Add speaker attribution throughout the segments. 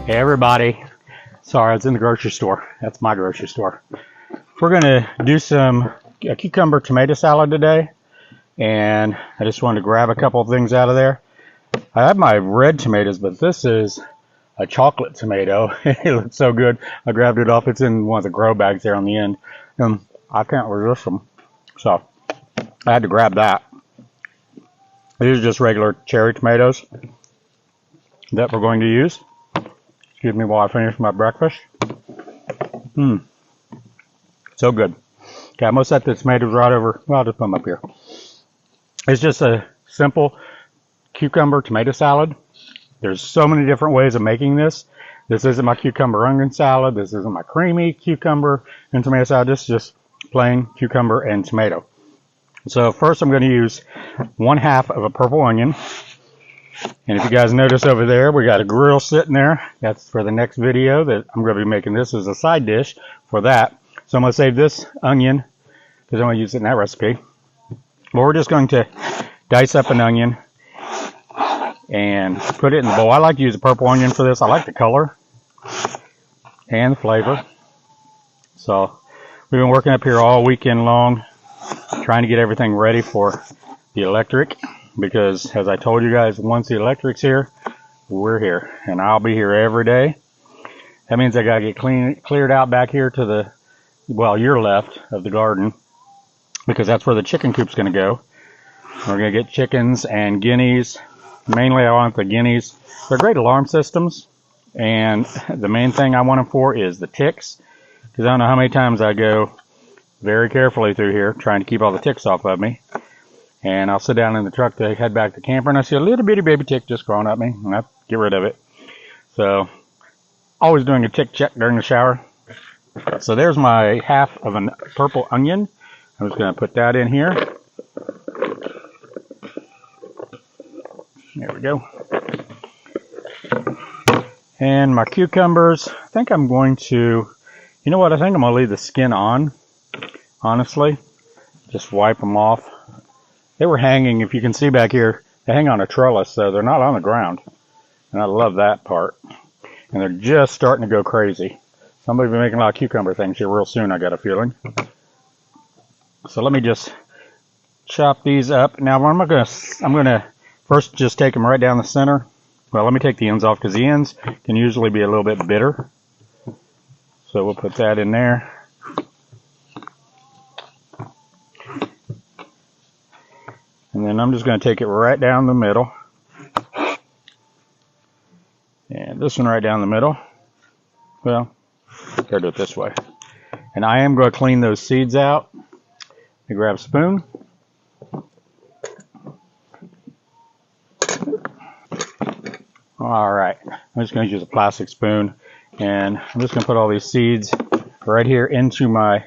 Speaker 1: Hey everybody, sorry I was in the grocery store. That's my grocery store. We're going to do a cucumber tomato salad today, and I just wanted to grab a couple of things out of there. I have my red tomatoes, but this is a chocolate tomato. It looks so good. I grabbed it off. It's in one of the grow bags there on the end, and I can't resist them, so I had to grab that. These are just regular cherry tomatoes that we're going to use. Excuse me while I finish my breakfast. So good. Okay, I'm going to set the tomatoes right over. Well, I'll just put them up here. It's just a simple cucumber tomato salad. There's so many different ways of making this. This isn't my cucumber onion salad. This isn't my creamy cucumber and tomato salad. This is just plain cucumber and tomato. So first I'm going to use 1/2 of a purple onion. And if you guys notice over there, we got a grill sitting there. That's for the next video that I'm going to be making this as a side dish for that. So I'm going to save this onion because I'm going to use it in that recipe. But we're just going to dice up an onion and put it in the bowl. I like to use a purple onion for this. I like the color and the flavor. So we've been working up here all weekend long trying to get everything ready for the electric. Because, as I told you guys, once the electric's here, we're here. And I'll be here every day. That means I got to get cleared out back here to the, well, your left of the garden. Because that's where the chicken coop's going to go. We're going to get chickens and guineas. Mainly I want the guineas. They're great alarm systems. And the main thing I want them for is the ticks. Because I don't know how many times I go very carefully through here trying to keep all the ticks off of me. And I'll sit down in the truck to head back to camper, and I see a little bitty baby tick just crawling at me, and I get rid of it. So, always doing a tick check during the shower. So there's my 1/2 of a purple onion. I'm just going to put that in here. There we go. And my cucumbers, I think I'm going to, you know what, I think I'm going to leave the skin on, honestly. Just wipe them off. They were hanging, if you can see back here, they hang on a trellis, so they're not on the ground. And I love that part. And they're just starting to go crazy. Somebody's been making a lot of cucumber things here real soon, I got a feeling. So let me just chop these up. Now I'm gonna first just take them right down the center. Well, let me take the ends off because the ends can usually be a little bit bitter. So we'll put that in there. And then I'm just going to take it right down the middle. And this one right down the middle. Well, gotta do it this way. And I am going to clean those seeds out. Let me grab a spoon. Alright, I'm just going to use a plastic spoon. And I'm just going to put all these seeds right here into my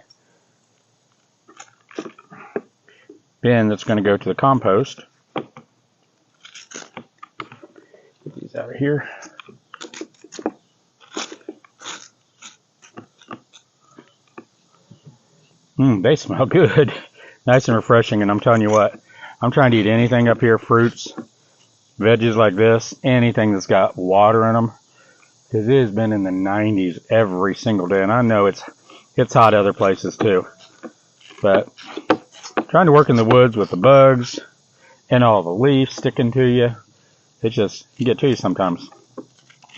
Speaker 1: bin that's going to go to the compost. Get these out of here. They smell good. Nice and refreshing, and I'm telling you what, I'm trying to eat anything up here, fruits, veggies like this, anything that's got water in them, because it has been in the 90s every single day, and I know it's hot other places too, but trying to work in the woods with the bugs and all the leaves sticking to you, it just, you get to you sometimes. I'm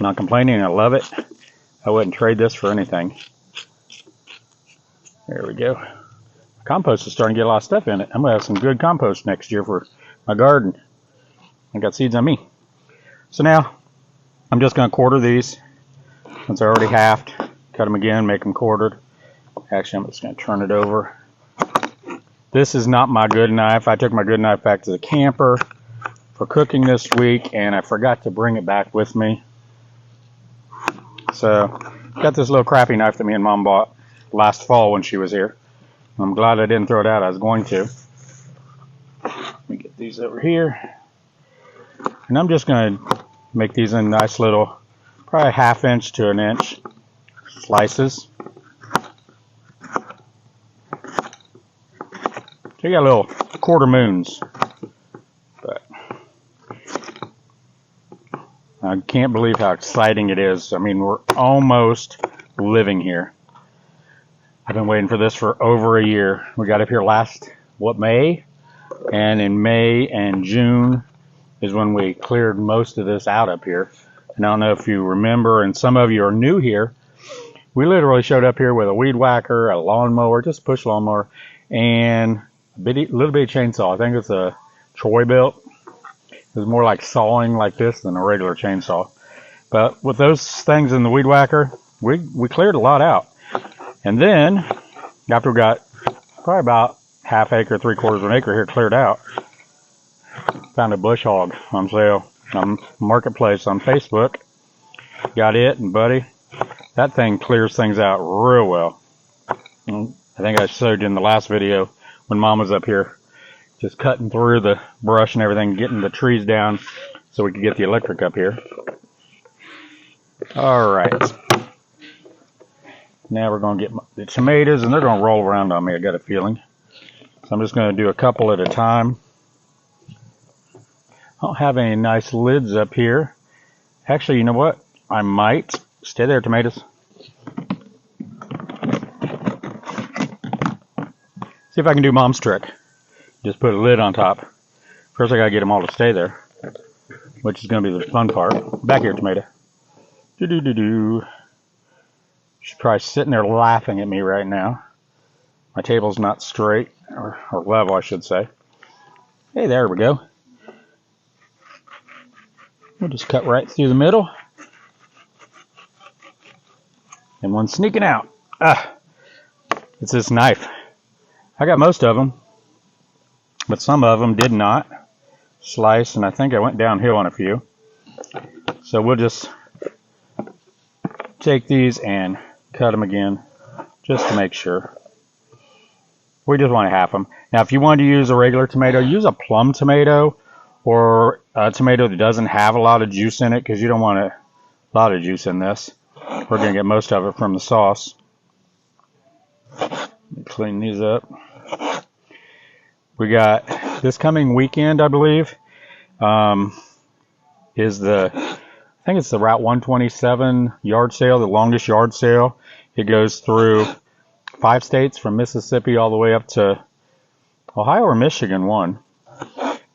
Speaker 1: not complaining, I love it. I wouldn't trade this for anything. There we go. Compost is starting to get a lot of stuff in it. I'm going to have some good compost next year for my garden. I got seeds on me. So now, I'm just going to quarter these. Since they're already halved, cut them again, make them quartered. Actually, I'm just going to turn it over. This is not my good knife. I took my good knife back to the camper for cooking this week, and I forgot to bring it back with me. So, got this little crappy knife that me and Mom bought last fall when she was here. I'm glad I didn't throw it out. I was going to. Let me get these over here. And I'm just going to make these in nice little, probably 1/2 inch to 1 inch slices. So you got little quarter moons. But I can't believe how exciting it is. I mean, we're almost living here. I've been waiting for this for over a year. We got up here last, May? And in May and June is when we cleared most of this out up here. And I don't know if you remember, and some of you are new here, we literally showed up here with a weed whacker, a lawnmower, just a push lawnmower, and a little bitty chainsaw. I think it's a Troy built. It was more like sawing like this than a regular chainsaw. But with those things in the weed whacker, we cleared a lot out. And then, after we got probably about half acre, 3/4 of an acre here cleared out, found a bush hog on sale on Marketplace on Facebook. Got it, and buddy, that thing clears things out real well. I think I showed you in the last video when Mom was up here, just cutting through the brush and everything, getting the trees down so we could get the electric up here. All right. Now we're going to get the tomatoes, and they're going to roll around on me, I got a feeling. So I'm just going to do a couple at a time. I don't have any nice lids up here. Actually, you know what? I might. Stay there, tomatoes. See if I can do Mom's trick. Just put a lid on top. First I got to get them all to stay there, which is going to be the fun part. Back here, tomato. Do-do-do-do. She's probably sitting there laughing at me right now. My table's not straight, or level, I should say. Hey, there we go. We'll just cut right through the middle. And one sneaking out. It's this knife. I got most of them, but some of them did not slice, and I think I went downhill on a few. So we'll just take these and cut them again, just to make sure. We just want to half them. Now, if you want to use a regular tomato, use a plum tomato or a tomato that doesn't have a lot of juice in it, because you don't want a lot of juice in this. We're going to get most of it from the sauce. Let me clean these up. We got this coming weekend, I believe, is I think it's the Route 127 yard sale, the longest yard sale. It goes through 5 states from Mississippi all the way up to Ohio or Michigan, one.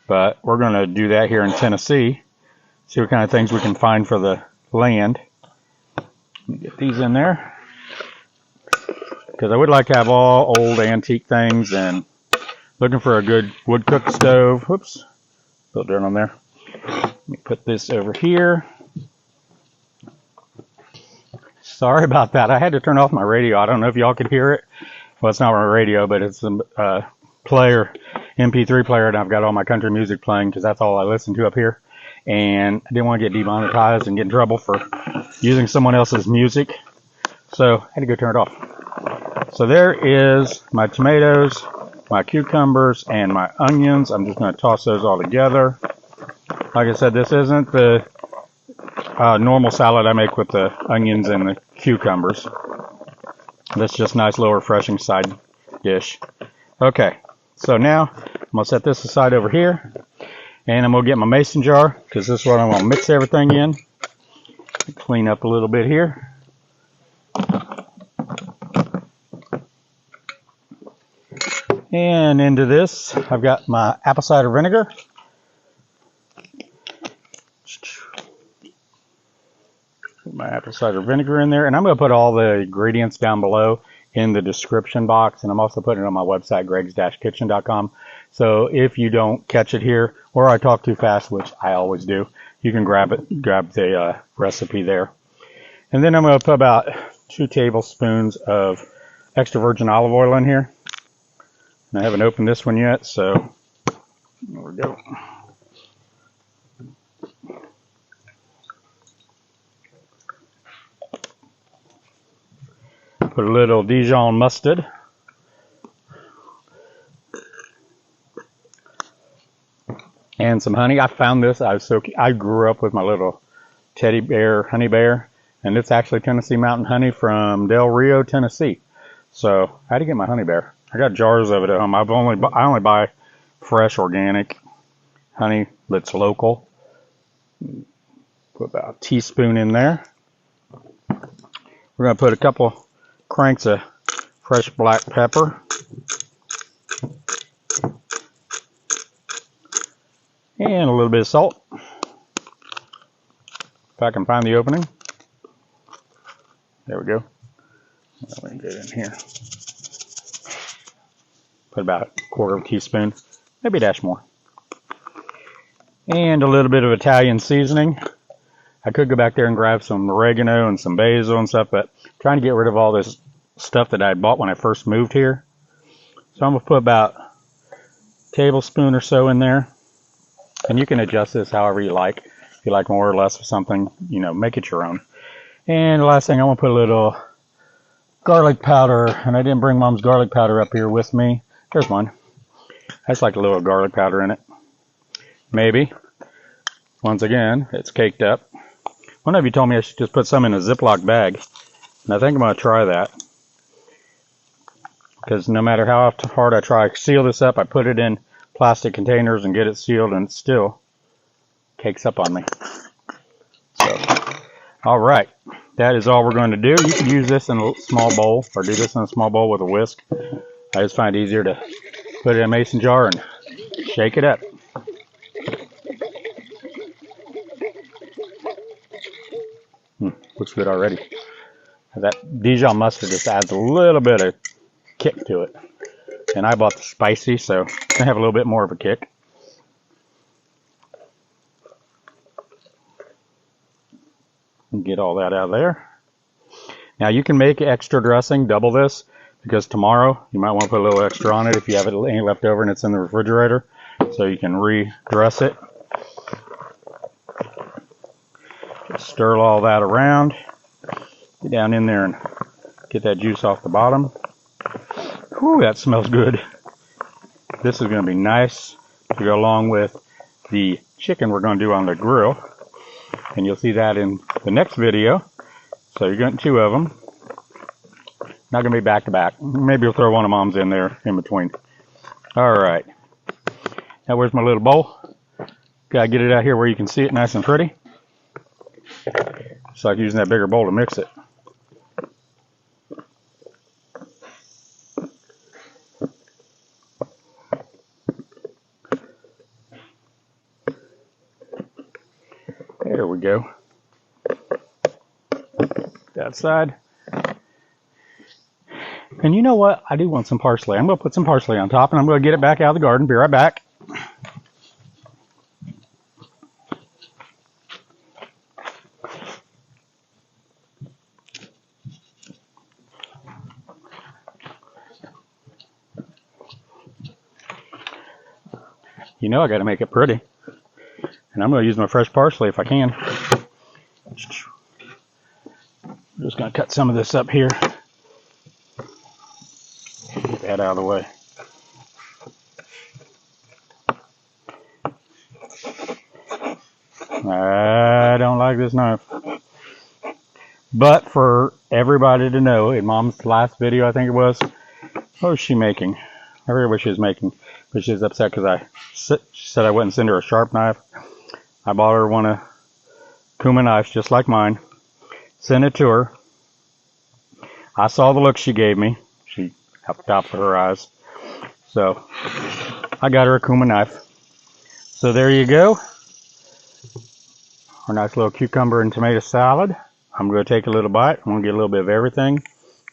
Speaker 1: But we're going to do that here in Tennessee. See what kind of things we can find for the land. Let me get these in there, because I would like to have all old antique things, and looking for a good wood cook stove. Whoops, put dirt on there. Let me put this over here. Sorry about that. I had to turn off my radio. I don't know if y'all could hear it. Well, it's not my radio, but it's a player, MP3 player, and I've got all my country music playing because that's all I listen to up here. And I didn't want to get demonetized and get in trouble for using someone else's music, so I had to go turn it off. So there is my tomatoes, my cucumbers, and my onions. I'm just going to toss those all together. Like I said, this isn't the normal salad I make with the onions and the cucumbers. That's just nice little refreshing side dish. Okay, so now I'm going to set this aside over here, and I'm going to get my mason jar, because this is what I'm going to mix everything in. Clean up a little bit here. And into this, I've got my apple cider vinegar. Put my apple cider vinegar in there, and I'm going to put all the ingredients down below in the description box, and I'm also putting it on my website, gregs-kitchen.com. So if you don't catch it here, or I talk too fast, which I always do, you can grab the recipe there. And then I'm going to put about 2 tablespoons of extra virgin olive oil in here. And I haven't opened this one yet, so there we go. Put a little Dijon mustard. And some honey. I found this. I grew up with my little teddy bear, honey bear, and it's actually Tennessee Mountain honey from Del Rio, Tennessee. So I had to get my honey bear. I got jars of it at home. I only buy fresh, organic honey that's local. Put about a teaspoon in there. We're going to put a couple cranks of fresh black pepper. And a little bit of salt. If I can find the opening. There we go. Let me get it in here. Put about a quarter of a teaspoon, maybe a dash more. And a little bit of Italian seasoning. I could go back there and grab some oregano and some basil and stuff, but I'm trying to get rid of all this stuff that I bought when I first moved here. So I'm going to put about a tablespoon or so in there. And you can adjust this however you like. If you like more or less of something, you know, make it your own. And the last thing, I want to put a little garlic powder. And I didn't bring Mom's garlic powder up here with me. There's one. I just like a little garlic powder in it. Maybe. Once again, it's caked up. One of you told me I should just put some in a Ziploc bag. And I think I'm going to try that. Because no matter how hard I try to seal this up, I put it in plastic containers and get it sealed, and it still cakes up on me. So, all right. That is all we're going to do. You can use this in a small bowl, or do this in a small bowl with a whisk. I just find it easier to put it in a mason jar and shake it up. Looks good already. That Dijon mustard just adds a little bit of kick to it. And I bought the spicy, so it's going to have a little bit more of a kick. And get all that out of there. Now you can make extra dressing, double this, because tomorrow you might want to put a little extra on it if you have any left over and it's in the refrigerator. So you can re-dress it. Just stir all that around. Get down in there and get that juice off the bottom. Whew, that smells good. This is going to be nice to go along with the chicken we're going to do on the grill. And you'll see that in the next video. So you're getting 2 of them. Not going to be back to back. Maybe we'll throw one of Mom's in there in between. Alright. Now where's my little bowl? Gotta get it out here where you can see it nice and pretty. It's like using that bigger bowl to mix it. There we go. That side. And you know what? I do want some parsley. I'm going to put some parsley on top, and I'm going to get it back out of the garden. Be right back. You know I got to make it pretty. And I'm going to use my fresh parsley if I can. I'm just going to cut some of this up here. Get that out of the way. I don't like this knife. But for everybody to know, in Mom's last video, I think it was, what was she making? I forget what she was making. But she was upset because she said I wouldn't send her a sharp knife. I bought her one of Kuma knives just like mine. Sent it to her. I saw the look she gave me. She had the top of her eyes. So I got her a Kuma knife. So there you go. Our nice little cucumber and tomato salad. I'm going to take a little bite. I'm going to get a little bit of everything.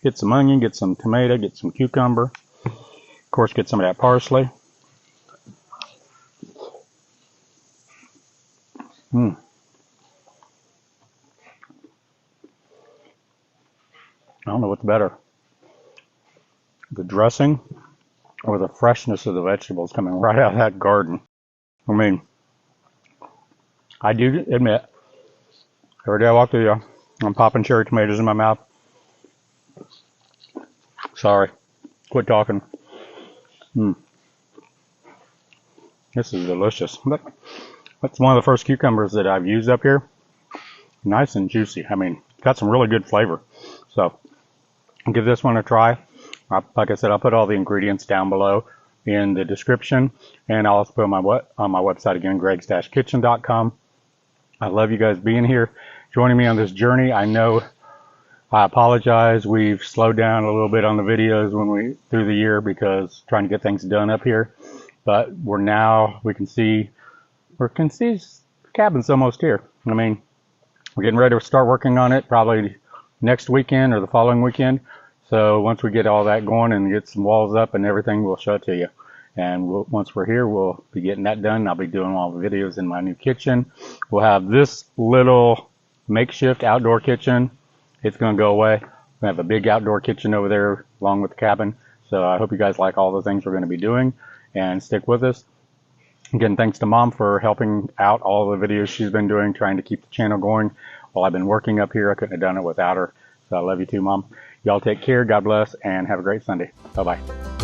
Speaker 1: Get some onion, get some tomato, get some cucumber. Of course, get some of that parsley. I don't know what's better, the dressing or the freshness of the vegetables coming right out of that garden. I mean, I do admit, every day I walk through here, I'm popping cherry tomatoes in my mouth. Sorry, quit talking. This is delicious. That's one of the first cucumbers that I've used up here. Nice and juicy. I mean, got some really good flavor. So, I'll give this one a try. Like I said, I'll put all the ingredients down below in the description. And I'll also put them on my website again, gregs-kitchen.com. I love you guys being here, joining me on this journey. I know I apologize. We've slowed down a little bit on the videos through the year because trying to get things done up here. But we can see the cabin's almost here. I mean, we're getting ready to start working on it probably next weekend or the following weekend. So once we get all that going and get some walls up and everything, we'll show it to you. And once we're here, we'll be getting that done. I'll be doing all the videos in my new kitchen. We'll have this little makeshift outdoor kitchen. It's going to go away. We have a big outdoor kitchen over there along with the cabin. So I hope you guys like all the things we're going to be doing and stick with us. Again, thanks to Mom for helping out all the videos she's been doing, trying to keep the channel going while I've been working up here. I couldn't have done it without her. So I love you too, Mom. Y'all take care. God bless and have a great Sunday. Bye-bye.